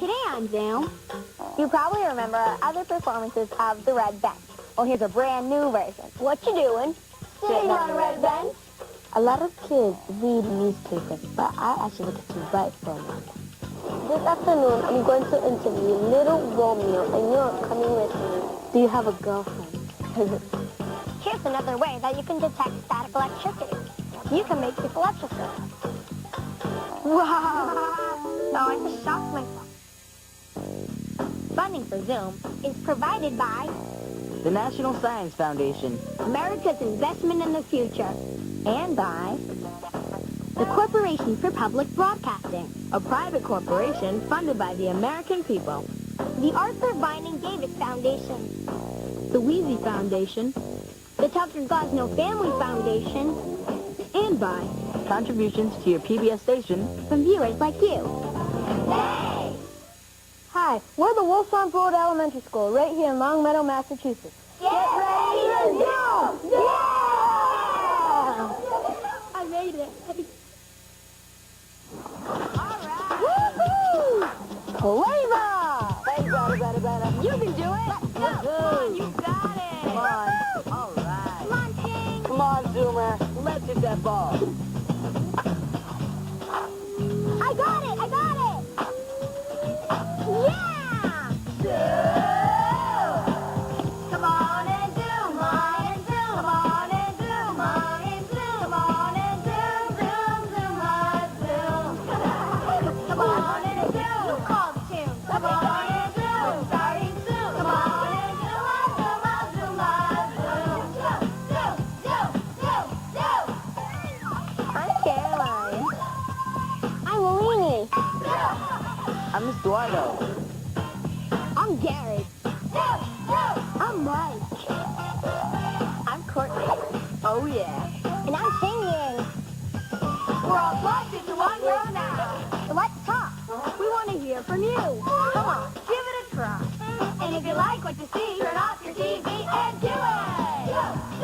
Today on Zoom, you probably remember our other performances of The Red Bench. Well, here's a brand new version. What you doing? Sitting on a red bench. A lot of kids read newspapers, but I actually like to write for them. This afternoon, I'm going to interview little Romeo, and you're coming with me. Do you have a girlfriend? Here's another way that you can detect static electricity. You can make people electrocuted. Wow! No, I just shocked myself. Funding for Zoom is provided by the National Science Foundation, America's Investment in the Future, and by the Corporation for Public Broadcasting, a private corporation funded by the American people, the Arthur Vining Davis Foundation, the Wheezy Foundation, the Tucker Gosnell Family Foundation, and by contributions to your PBS station from viewers like you. Hey! Hi, we're the Wolfson Road Elementary School, right here in Long Meadow, Massachusetts. Get ready to Zoom! Yeah! I made it. All right. Woohoo! Flavor! Better. You can do it. Let's go. Come on, you got it. Come on. All right. Come on, Ting. Come on, Zoomer. Let's hit that ball. I got it. Yeah! Come on and zoom, on and zoom, come on and zoom, on and zoom, come on and zoom, zoom, zoom, on, zoom. Come on and zoom, call the tune. Come on and zoom, starting soon. Come on and zoom, zoom, zoom, zoom. I'm Caroline. I'm Lainey. I'm Eduardo. I'm Garrett. I'm Mike. I'm Courtney. Oh, yeah. And I'm singing. We're all plugged into one row now. So let's talk. We want to hear from you. Come on, give it a try. And if you like what you see, turn off your TV and do it. Do.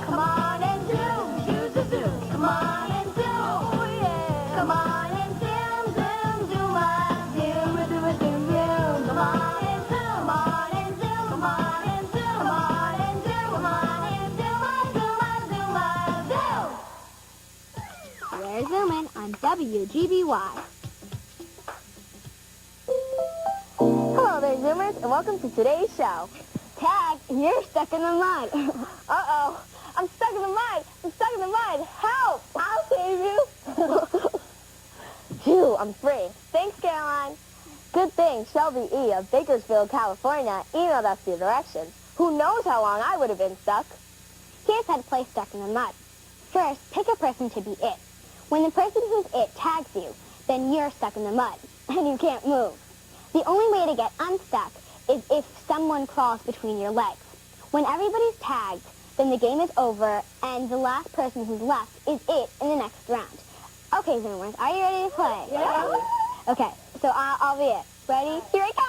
Come on and zoom. Choose a zoom. Come on and zoom. Oh, yeah. Come on and zoom, zoom, zoom on. Zoom, zoom. Come on and zoom. Come on and zoom. Come on and zoom. Come on and zoom. Come on and zoom, zoom. We're zooming on WGBY. Hello there, Zoomers, and welcome to today's show. Tag, you're stuck in the mud. Uh-oh, I'm stuck in the mud. Help! I'll save you. Phew, I'm free. Thanks, Caroline. Good thing Shelby E. of Bakersfield, California, emailed us the directions. Who knows how long I would have been stuck. Here's how to play stuck in the mud. First, pick a person to be it. When the person who's it tags you, then you're stuck in the mud, and you can't move. The only way to get unstuck is if someone crawls between your legs. When everybody's tagged, then the game is over, and the last person who's left is it in the next round. Okay, Zoomers, are you ready to play? Yeah. Okay, so I'll be it. Ready? Here it comes!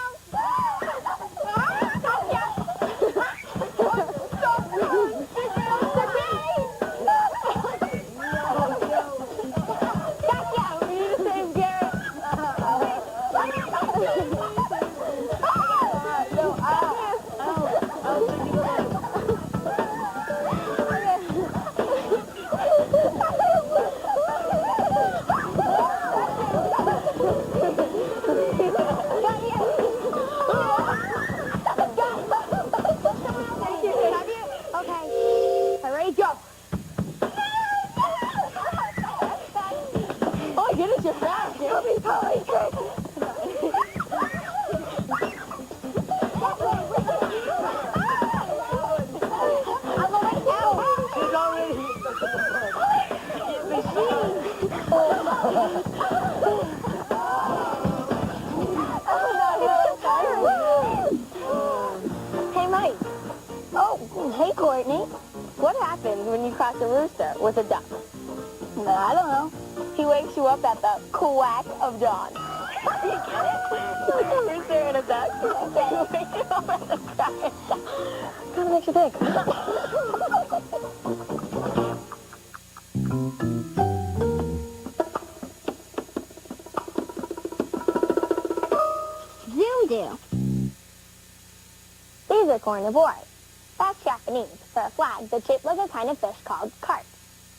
Hey, Mike. Oh, hey, Courtney. What happens when you cross a rooster with a duck? I don't know. He wakes you up at the quack of dawn. You get it? Like a rooster and a duck. He wakes you up at the quack of dawn. Kind of makes you think. do? These are cornivores. That's Japanese for a flag that's shaped like a kind of fish called carp.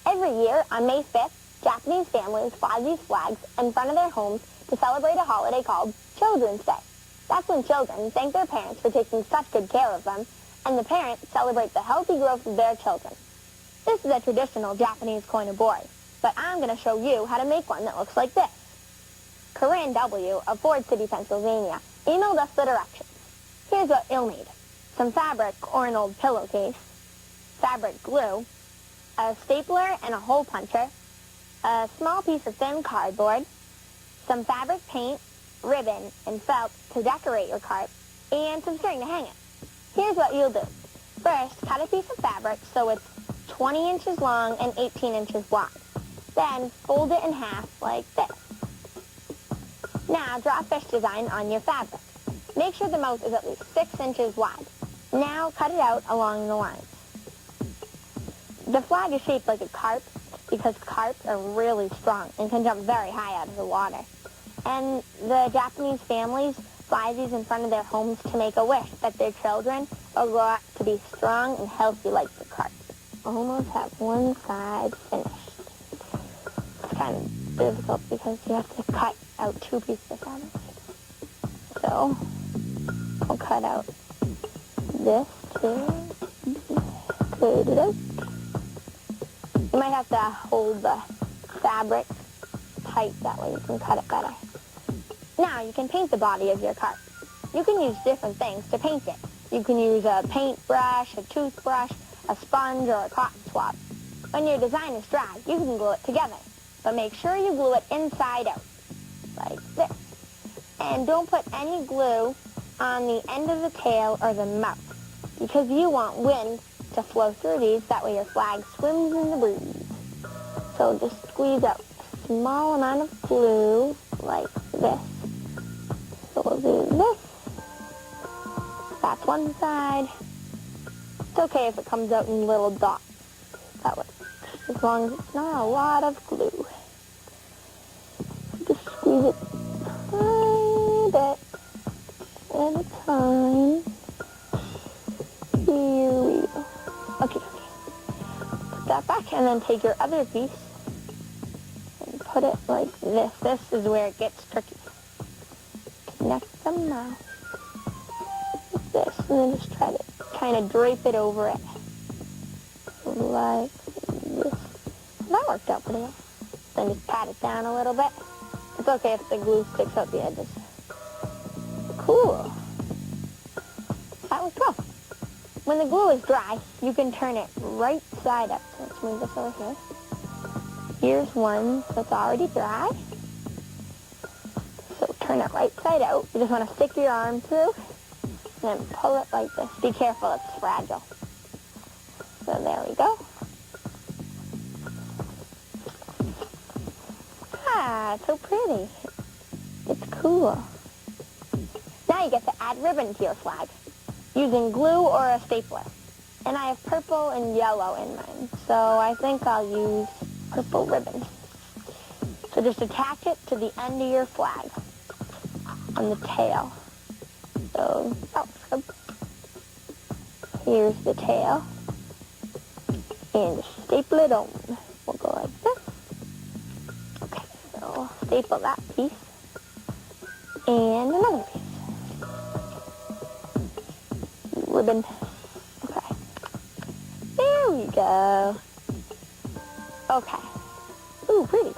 Every year on May 5th, Japanese families fly these flags in front of their homes to celebrate a holiday called Children's Day. That's when children thank their parents for taking such good care of them, and the parents celebrate the healthy growth of their children. This is a traditional Japanese koinobori, but I'm going to show you how to make one that looks like this. Corinne W. of Ford City, Pennsylvania, emailed us the directions. Here's what you'll need. Some fabric or an old pillowcase, fabric glue, a stapler and a hole puncher, a small piece of thin cardboard, some fabric paint, ribbon, and felt to decorate your carp, and some string to hang it. Here's what you'll do. First, cut a piece of fabric so it's 20 inches long and 18 inches wide. Then fold it in half like this. Now draw a fish design on your fabric. Make sure the mouth is at least 6 inches wide. Now cut it out along the lines. The flag is shaped like a carp because carps are really strong and can jump very high out of the water. And the Japanese families fly these in front of their homes to make a wish that their children will grow up to be strong and healthy like the carp. Almost have one side finished. It's kind of difficult because you have to cut out 2 pieces of fabric. So I'll cut out this too. Cut it out. You might have to hold the fabric tight, that way you can cut it better. Now you can paint the body of your carp. You can use different things to paint it. You can use a paintbrush, a toothbrush, a sponge, or a cotton swab. When your design is dry, you can glue it together. But make sure you glue it inside out, like this. And don't put any glue on the end of the tail or the mouth, because you want wind to flow through these, that way your flag swims in the breeze. So just squeeze out a small amount of glue, like this. So we'll do this. That's one side. It's okay if it comes out in little dots, that way, as long as it's not a lot of glue. Just squeeze it a tiny bit at a time. Here we go. Okay. Put that back and then take your other piece and put it like this. This is where it gets tricky. Connect the mouth like this, and then just try to kind of drape it over it like this. That worked out pretty well. Then just pat it down a little bit. It's okay if the glue sticks out the edges. Cool. That worked well. When the glue is dry, you can turn it right side up. So let's move this over here. Here's one that's already dry. So turn it right side out. You just want to stick your arm through and then pull it like this. Be careful, it's fragile. So there we go. Ah, it's so pretty. It's cool. Now you get to add ribbon to your flag using glue or a stapler. And I have purple and yellow in mine, so I think I'll use purple ribbon. So just attach it to the end of your flag on the tail. So, here's the tail. And just staple it on. We'll go like this. Okay, so staple that piece. And another piece. Ribbon. Okay. There we go. Okay. Ooh, pretty.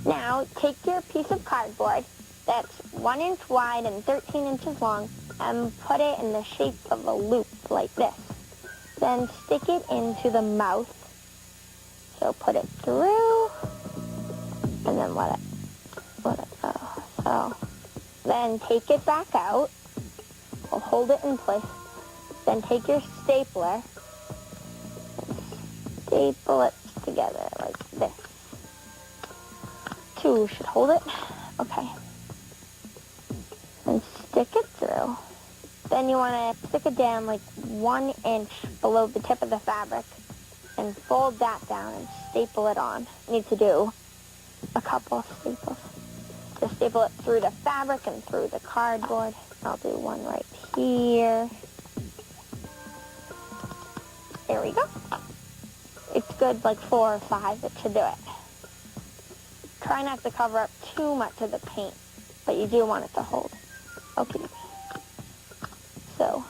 Now, take your piece of cardboard that's 1 inch wide and 13 inches long and put it in the shape of a loop like this. Then stick it into the mouth. So put it through and then let it go. So then take it back out. We'll hold it in place. Then take your stapler and staple it together like this. 2 should hold it. Okay. And stick it through. Then you want to stick it down like 1 inch below the tip of the fabric and fold that down and staple it on. You need to do a couple of staples. to staple it through the fabric and through the cardboard. I'll do one right here. There we go. It's good, like 4 or 5, it should do it. Try not to cover up too much of the paint, but you do want it to hold. Okay. So,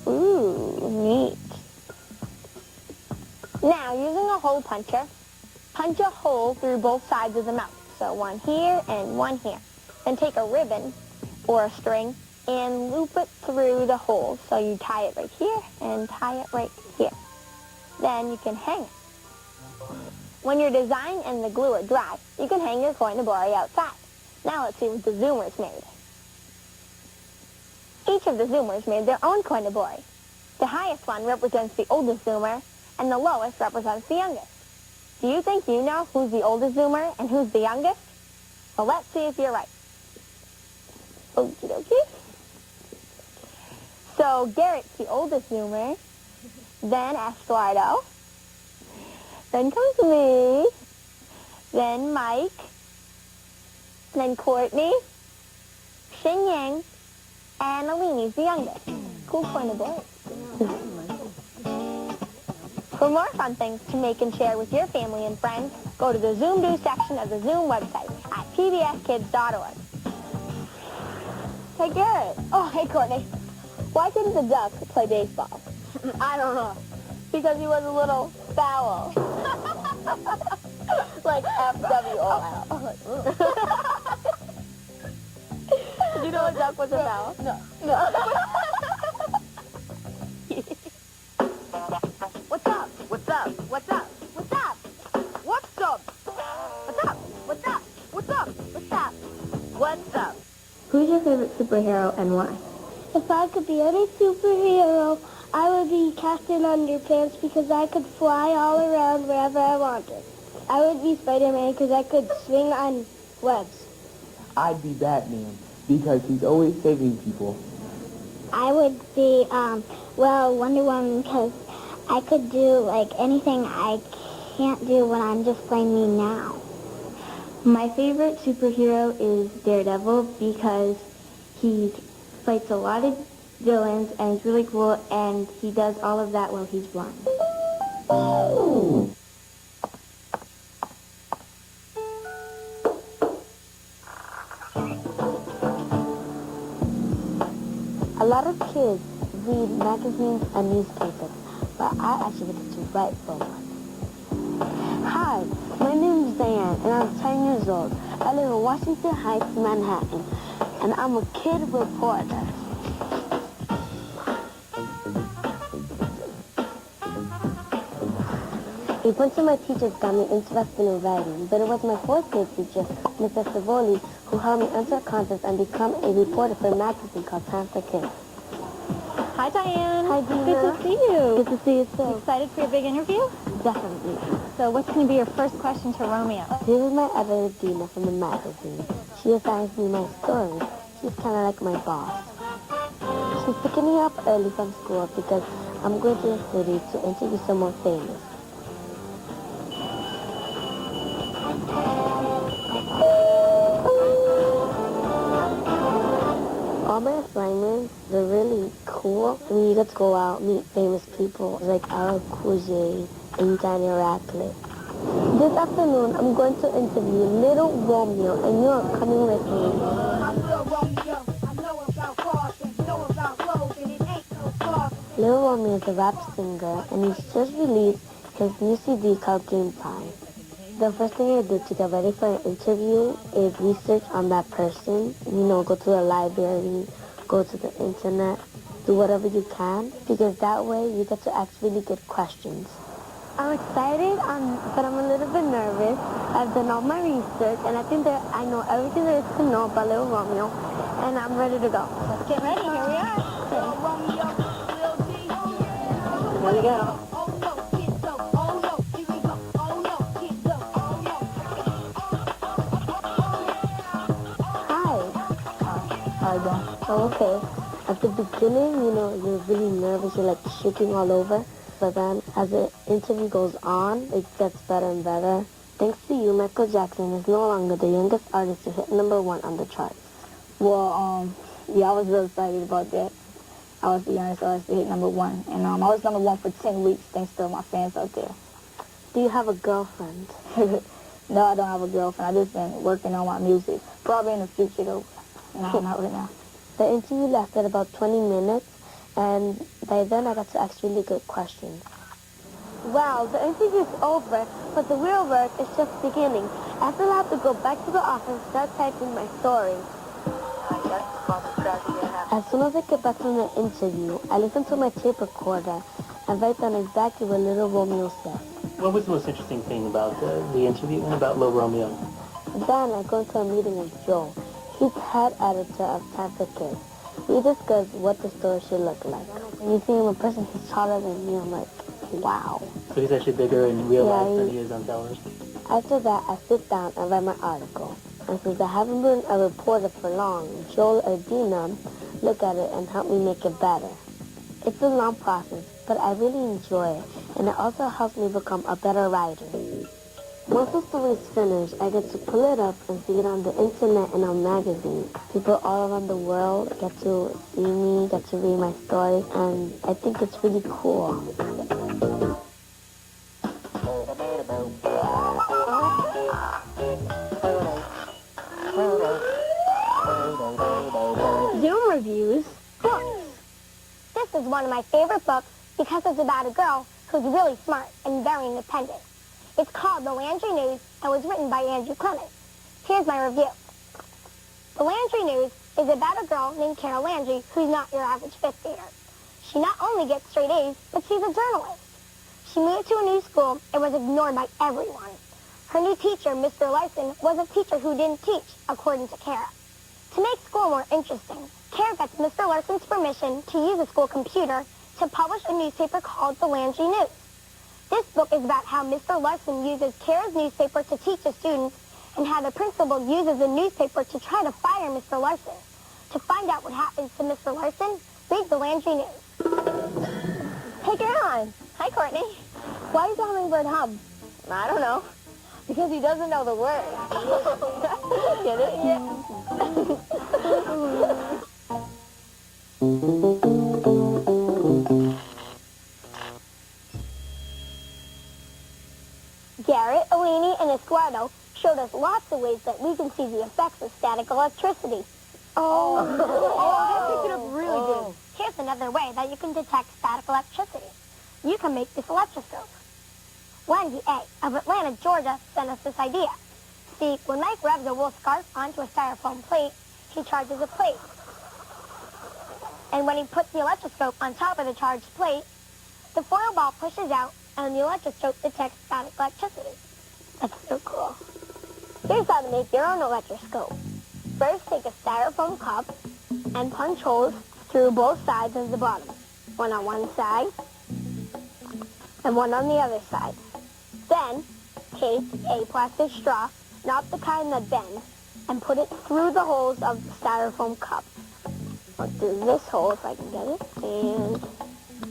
ooh, neat. Now, using a hole puncher, punch a hole through both sides of the mouth. So one here and one here. Then take a ribbon or a string and loop it through the hole. So you tie it right here and tie it right here. Then you can hang it. When your design and the glue are dry, you can hang your koinobori outside. Now let's see what the Zoomers made. Each of the Zoomers made their own koinobori. The highest one represents the oldest Zoomer, and the lowest represents the youngest. Do you think you know who's the oldest Zoomer and who's the youngest? Well, let's see if you're right. Okie dokie. So Garrett's the oldest Zoomer, then Estuardo, then comes me, then Mike, then Courtney, Xingyang, and Alini's the youngest. Cool koinobori. For more fun things to make and share with your family and friends, go to the Zoom Do section of the Zoom website at pbskids.org. Hey, Garrett. Oh, hey, Courtney. Why couldn't the duck play baseball? I don't know. Because he was a little foul. Like F-W-O-L. Did you know a duck was a foul? No. What's up? What's up? What's up? What's up? What's up? What's up? What's up? What's up? What's up? What's up? Who's your favorite superhero and why? If I could be any superhero, I would be Captain Underpants because I could fly all around wherever I wanted. I would be Spider-Man because I could swing on webs. I'd be Batman because he's always saving people. I would be, Wonder Woman because I could do, like, anything I can't do when I'm just playing me now. My favorite superhero is Daredevil because he fights a lot of villains and he's really cool and he does all of that while he's blind. Oh. A lot of kids read magazines and newspapers, but I actually get to write for one. Hi, my name is Diane, and I'm 10 years old. I live in Washington Heights, Manhattan, and I'm a kid reporter. A bunch of my teachers got me interested in writing, but it was my fourth grade teacher, Mr. Savoli, who helped me enter a contest and become a reporter for a magazine called Panther Kids. Hi, Diane. Hi, Dina. Good to see you. Good to see you, too. Excited for your big interview? Definitely. So what's going to be your first question to Romeo? This is my editor, Dina, from the magazine. She assigns me my stories. She's kind of like my boss. She's picking me up early from school because I'm going to the city to interview someone famous. All my assignments, they're really cool. We get to go out, meet famous people like Al Cool and Daniel Radcliffe. This afternoon, I'm going to interview Little Romeo, and you're coming with me. Little Romeo is a rap singer, and he's just released his new CD called Game Time. The first thing I do to get ready for an interview is research on that person. Go to the library, go to the internet, do whatever you can, because that way you get to ask really good questions. I'm excited, but I'm a little bit nervous. I've done all my research, and I think that I know everything there is to know about Little Romeo, and I'm ready to go. Let's get ready. Here we are. Here we go. Oh, okay. At the beginning, you're really nervous. You're like shaking all over. But then as the interview goes on, it gets better and better. Thanks to you, Michael Jackson is no longer the youngest artist to hit #1 on the charts. Well, yeah, I was real excited about that. I was the youngest artist to hit #1. And I was #1 for 10 weeks, thanks to my fans out there. Do you have a girlfriend? No, I don't have a girlfriend. I just been working on my music. Probably in the future, though. No, not right now. The interview lasted about 20 minutes, and by then I got to ask really good questions. Well, the interview's over, but the real work is just beginning. I still have to go back to the office and start typing my story. As soon as I get back from the interview, I listen to my tape recorder and write down exactly what Little Romeo said. What was the most interesting thing about the interview and about Little Romeo? Then I go to a meeting with Joel. He's head editor of Time for Kids. We discuss what the story should look like. When you see him in person, he's taller than me. I'm like, wow. So he's actually bigger in real Yeah, life than he is on television? After that, I sit down and write my article. And since I haven't been a reporter for long, Joel or Dina look at it and help me make it better. It's a long process, but I really enjoy it, and it also helps me become a better writer. Once the story is finished, I get to pull it up and see it on the internet and on magazines. People all around the world get to see me, get to read my story, and I think it's really cool. Zoom reviews books. This is one of my favorite books because it's about a girl who's really smart and very independent. It's called The Landry News and was written by Andrew Clements. Here's my review. The Landry News is about a girl named Carol Landry who's not your average fifth grader. She not only gets straight A's, but she's a journalist. She moved to a new school and was ignored by everyone. Her new teacher, Mr. Larson, was a teacher who didn't teach, according to Kara. To make school more interesting, Kara gets Mr. Larson's permission to use the school computer to publish a newspaper called The Landry News. This book is about how Mr. Larson uses Kara's newspaper to teach the students and how the principal uses the newspaper to try to fire Mr. Larson. To find out what happens to Mr. Larson, read The Landry News. Hey, Caroline. Hi, Courtney. Why does the hummingbird hum? I don't know. Because he doesn't know the word. Get it? Yeah. Garrett, Alini, and Esquardo showed us lots of ways that we can see the effects of static electricity. That picked it up really good. Here's another way that you can detect static electricity. You can make this electroscope. Wendy A. of Atlanta, Georgia, sent us this idea. See, when Mike rubs a wool scarf onto a styrofoam plate, he charges a plate. And when he puts the electroscope on top of the charged plate, the foil ball pushes out and the electroscope detects static electricity. That's so cool. Here's how to make your own electroscope. First, take a styrofoam cup and punch holes through both sides of the bottom. One on one side and one on the other side. Then, take a plastic straw, not the kind that bends, and put it through the holes of the styrofoam cup. Or through this hole, if I can get it, and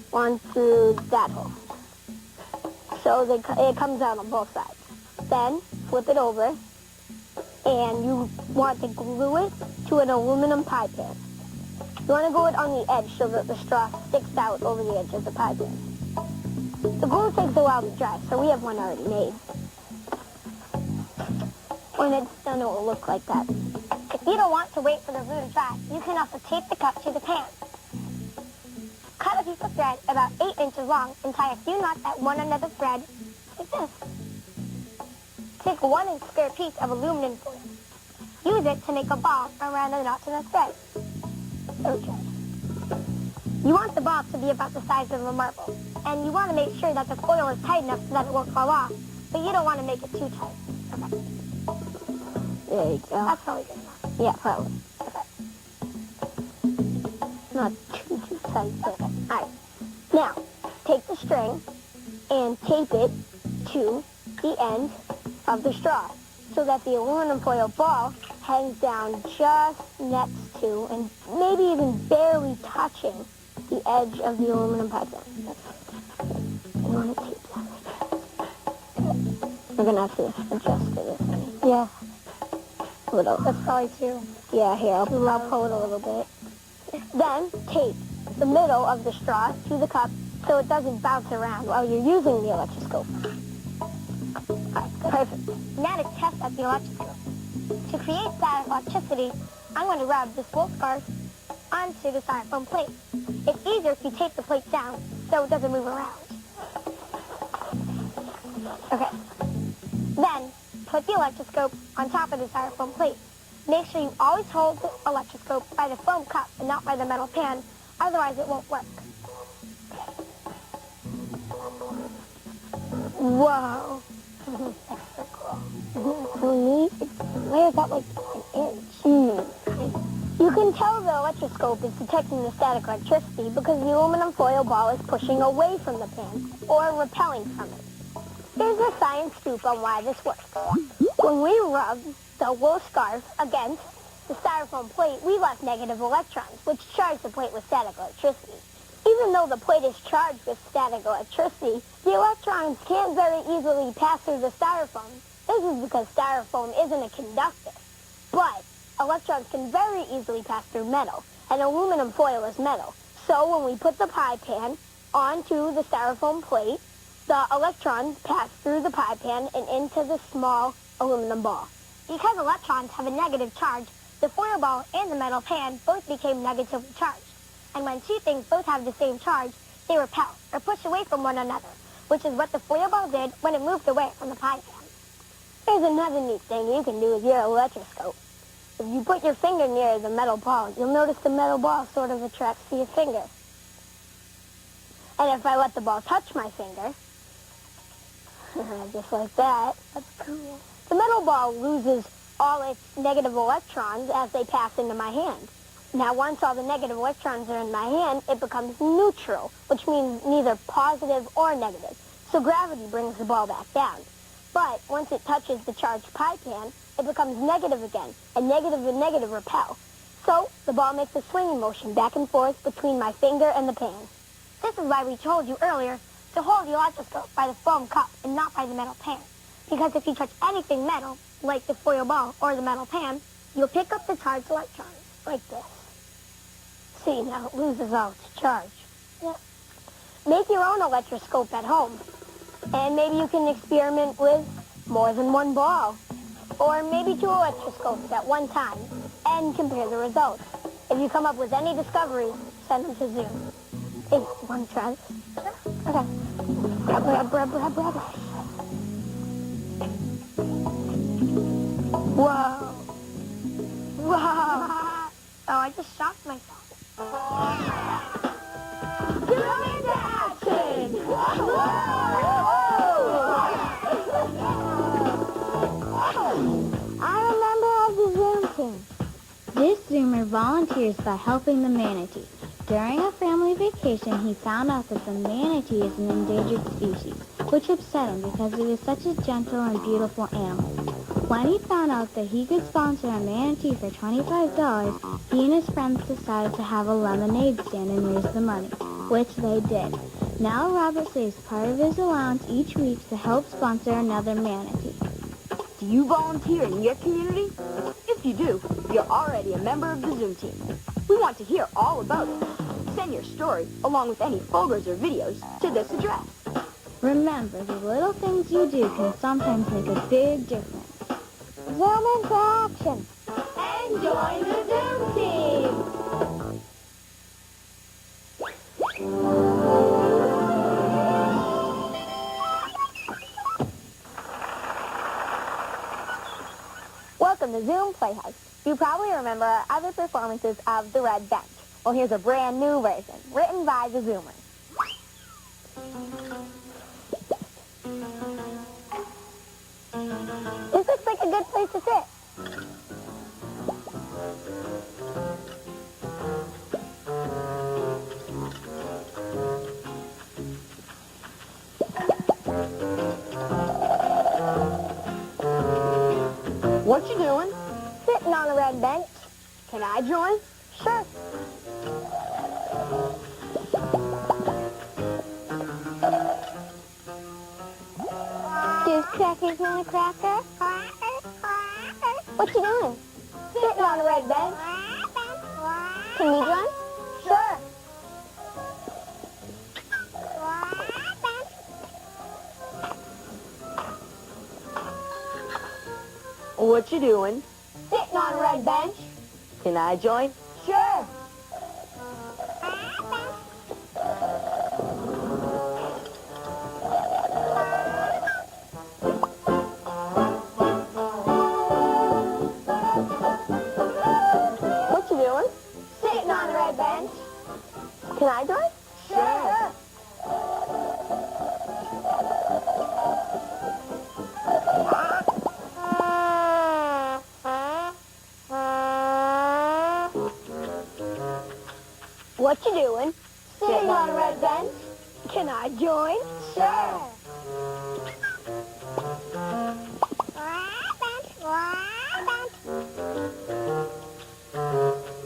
one through that hole. So it comes out on both sides. Then, flip it over, and you want to glue it to an aluminum pie pan. You want to glue it on the edge so that the straw sticks out over the edge of the pie pan. The glue takes a while to dry, so we have one already made. When it's done, it will look like that. If you don't want to wait for the glue to dry, you can also tape the cup to the pan. Cut a piece of thread about 8 inches long and tie a few knots at one end of the thread like this. Take a 1-inch square piece of aluminum foil. Use it to make a ball around the knots in the thread. Okay. You want the ball to be about the size of a marble, and you want to make sure that the foil is tight enough so that it won't fall off, but you don't want to make it too tight. Okay. There you go. That's probably good enough. Yeah, probably. Okay. Not too tight, but... Alright. Now, take the string and tape it to the end of the straw so that the aluminum foil ball hangs down just next to and maybe even barely touching the edge of the aluminum pie pan. You want to tape that like that. We're going to have to adjust it. Yeah, A little. that's probably true. Yeah, here, I'll pull it a little bit. Then tape the middle of the straw to the cup so it doesn't bounce around while you're using the electroscope. Perfect. Now to test out the electroscope. To create static electricity, I'm going to rub this wool scarf onto the styrofoam plate. It's easier if you tape the plate down so it doesn't move around. Okay. Then, put the electroscope on top of the styrofoam plate. Make sure you always hold the electroscope by the foam cup and not by the metal pan, otherwise it won't work. Whoa. Extra cool. So neat. It layers out like an inch. You can tell the electroscope is detecting the static electricity because the aluminum foil ball is pushing away from the pan or repelling from it. Here's a science scoop on why this works. When we rub the wool scarf against the styrofoam plate, we left negative electrons, which charge the plate with static electricity. Even though the plate is charged with static electricity, the electrons can't very easily pass through the styrofoam. This is because styrofoam isn't a conductor. But electrons can very easily pass through metal, and aluminum foil is metal. So when we put the pie pan onto the styrofoam plate, the electrons pass through the pie pan and into the small aluminum ball. Because electrons have a negative charge, the foil ball and the metal pan both became negatively charged. And when two things both have the same charge, they repel or push away from one another, which is what the foil ball did when it moved away from the pie pan. Here's another neat thing you can do with your electroscope. If you put your finger near the metal ball, you'll notice the metal ball sort of attracts to your finger. And if I let the ball touch my finger, just like that, that's cool. The metal ball loses all its negative electrons as they pass into my hand. Now, once all the negative electrons are in my hand, it becomes neutral, which means neither positive or negative. So gravity brings the ball back down. But once it touches the charged pie pan, it becomes negative again, and negative repel. So the ball makes a swinging motion back and forth between my finger and the pan. This is why we told you earlier to hold the electroscope by the foam cup and not by the metal pan. Because if you touch anything metal, like the foil ball or the metal pan, you'll pick up the charged electrons, like this. See, now it loses all its charge. Yeah. Make your own electroscope at home. And maybe you can experiment with more than one ball. Or maybe two electroscopes at one time and compare the results. If you come up with any discoveries, send them to Zoom. Hey, want to try this? Okay. Rub. Whoa. Oh, I just shocked myself. Zoom into action! I'm a member of the Zoom team. This Zoomer volunteers by helping the manatee. During a family vacation, he found out that the manatee is an endangered species, which upset him because it is such a gentle and beautiful animal. When he found out that he could sponsor a manatee for $25, he and his friends decided to have a lemonade stand and raise the money, which they did. Now Robert saves part of his allowance each week to help sponsor another manatee. Do you volunteer in your community? If you do, you're already a member of the Zoom team. We want to hear all about it. Send your story, along with any photos or videos, to this address. Remember, the little things you do can sometimes make a big difference. Zoom into action! And join the Zoom team! Welcome to Zoom Playhouse. You probably remember our other performances of The Red Bench. Well, here's a brand new version, written by the Zoomers. This looks like a good place to sit. What you doing? Sitting on a red bench. Can I join? Sure. Just Crackers want a cracker? What you doing? Sitting on a red bench. Can we join? Sure. What you doing? Sitting on a red bench. Can I join? Sure. What you doing? Sitting on a red bench. Can I join? Sure. What you doing? Sitting on a red bench. Can I join? Sure.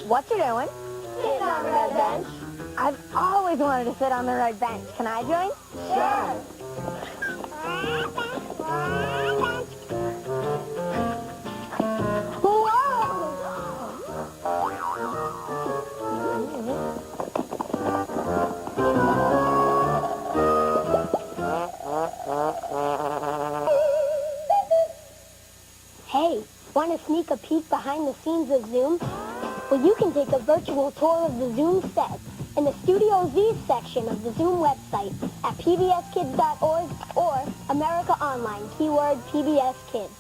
What you doing? Sitting on a red bench. I've always wanted to sit on the red bench. Can I join? Sure. Hey, want to sneak a peek behind the scenes of Zoom? Well, you can take a virtual tour of the Zoom set in the Studio Z section of the Zoom website at pbskids.org or America Online, keyword PBS Kids.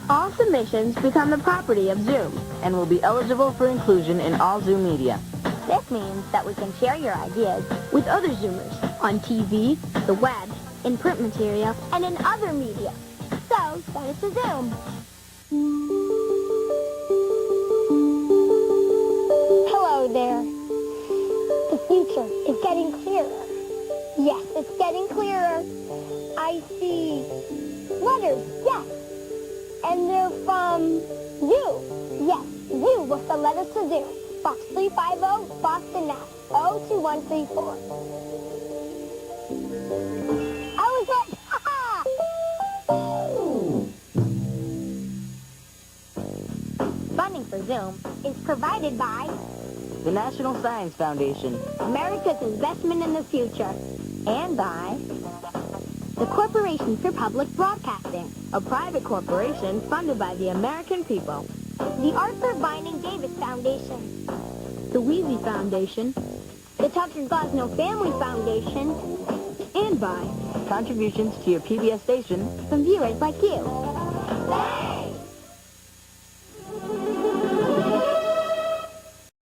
All submissions become the property of Zoom and will be eligible for inclusion in all Zoom media. This means that we can share your ideas with other Zoomers on TV, the web, in print material, and in other media. So, send us a Zoom. Hello there. The future is getting clearer. Yes, it's getting clearer. I see letters, yes. And they're from you. Yes, you with the letters to Zoom. Box 350, Boston, Mass. 02134. I was it! Ha Funding for Zoom is provided by The National Science Foundation. America's Investment in the Future, and by the Corporation for Public Broadcasting, A private corporation funded by the American people. the Arthur Vining Davis Foundation, The Wheezy Foundation. the Tucker Gosnell Family Foundation, And by contributions to your PBS station from viewers like you. Thanks.